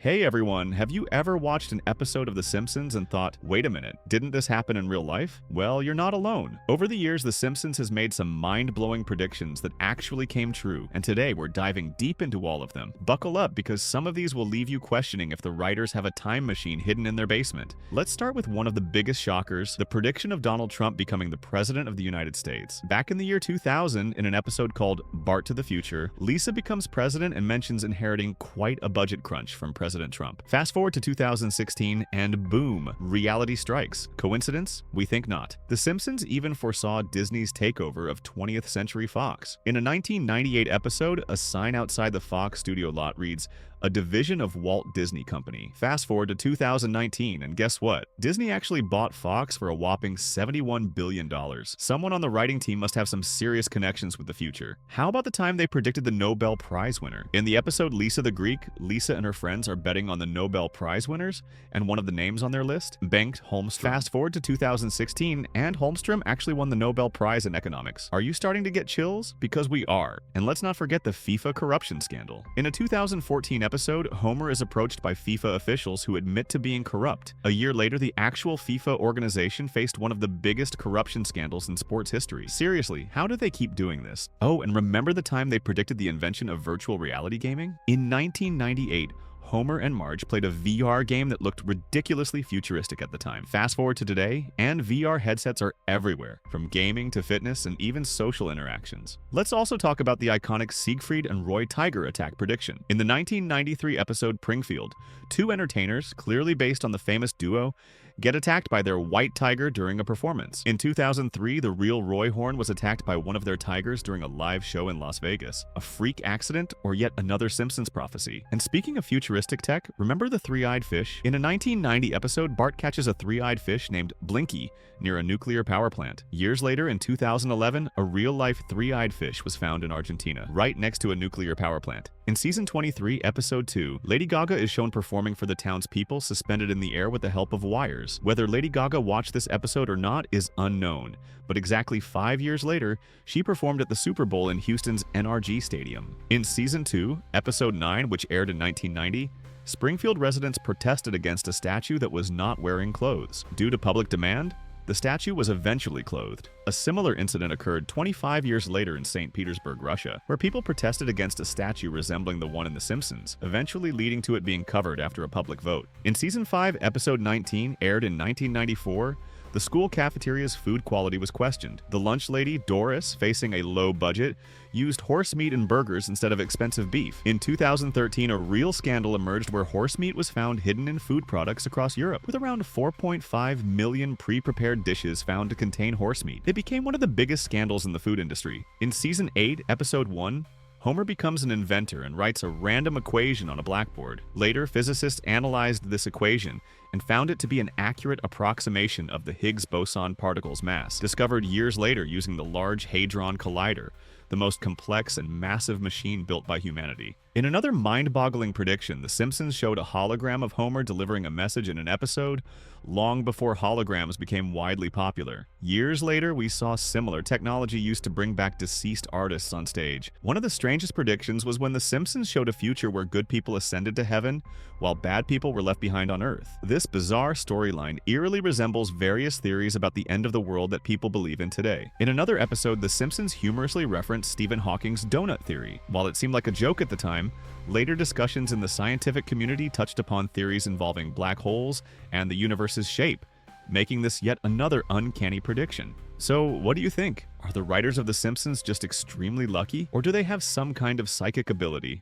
Hey everyone, have you ever watched an episode of The Simpsons and thought, wait a minute, didn't this happen in real life? Well, you're not alone. Over the years, The Simpsons has made some mind-blowing predictions that actually came true, and today we're diving deep into all of them. Buckle up because some of these will leave you questioning if the writers have a time machine hidden in their basement. Let's start with one of the biggest shockers, the prediction of Donald Trump becoming the President of the United States. Back in the year 2000, in an episode called Bart to the Future, Lisa becomes president and mentions inheriting quite a budget crunch from President Trump. Fast forward to 2016, and boom, reality strikes. Coincidence? We think not. The Simpsons even foresaw Disney's takeover of 20th Century Fox. In a 1998 episode, a sign outside the Fox studio lot reads, "A division of Walt Disney Company." Fast forward to 2019, and guess what? Disney actually bought Fox for a whopping $71 billion. Someone on the writing team must have some serious connections with the future. How about the time they predicted the Nobel Prize winner? In the episode Lisa the Greek, Lisa and her friends are betting on the Nobel Prize winners, and one of the names on their list? Bengt Holmstrom. Fast forward to 2016, and Holmstrom actually won the Nobel Prize in economics. Are you starting to get chills? Because we are. And let's not forget the FIFA corruption scandal. In a 2014 episode, Homer is approached by FIFA officials who admit to being corrupt. A year later, the actual FIFA organization faced one of the biggest corruption scandals in sports history. Seriously, how do they keep doing this? Oh, and remember the time they predicted the invention of virtual reality gaming? In 1998, Homer and Marge played a VR game that looked ridiculously futuristic at the time. Fast forward to today, and VR headsets are everywhere, from gaming to fitness and even social interactions. Let's also talk about the iconic Siegfried and Roy Tiger attack prediction. In the 1993 episode Pringfield, two entertainers, clearly based on the famous duo, get attacked by their white tiger during a performance. In 2003, the real Roy Horn was attacked by one of their tigers during a live show in Las Vegas. A freak accident or yet another Simpsons prophecy? And speaking of futuristic tech, remember the three-eyed fish? In a 1990 episode, Bart catches a three-eyed fish named Blinky near a nuclear power plant. Years later, in 2011, a real-life three-eyed fish was found in Argentina, right next to a nuclear power plant. In season 23, episode 2, Lady Gaga is shown performing for the townspeople suspended in the air with the help of wires. Whether Lady Gaga watched this episode or not is unknown, but exactly 5 years later, she performed at the Super Bowl in Houston's NRG Stadium. In season 2, episode 9, which aired in 1990, Springfield residents protested against a statue that was not wearing clothes. Due to public demand, the statue was eventually clothed. A similar incident occurred 25 years later in St. Petersburg, Russia, where people protested against a statue resembling the one in The Simpsons, eventually leading to it being covered after a public vote. In Season 5, Episode 19, aired in 1994, the school cafeteria's food quality was questioned. The lunch lady, Doris, facing a low budget, used horse meat in burgers instead of expensive beef. In 2013, a real scandal emerged where horse meat was found hidden in food products across Europe, with around 4.5 million pre-prepared dishes found to contain horse meat. It became one of the biggest scandals in the food industry. In Season 8, Episode 1, Homer becomes an inventor and writes a random equation on a blackboard. Later, physicists analyzed this equation and found it to be an accurate approximation of the Higgs boson particle's mass, discovered years later using the Large Hadron Collider, the most complex and massive machine built by humanity. In another mind-boggling prediction, The Simpsons showed a hologram of Homer delivering a message in an episode long before holograms became widely popular. Years later, we saw similar technology used to bring back deceased artists on stage. One of the strangest predictions was when The Simpsons showed a future where good people ascended to heaven while bad people were left behind on Earth. This bizarre storyline eerily resembles various theories about the end of the world that people believe in today. In another episode, The Simpsons humorously referenced Stephen Hawking's donut theory. While it seemed like a joke at the time, later discussions in the scientific community touched upon theories involving black holes and the universe's shape, making this yet another uncanny prediction. So, what do you think? Are the writers of The Simpsons just extremely lucky, or do they have some kind of psychic ability?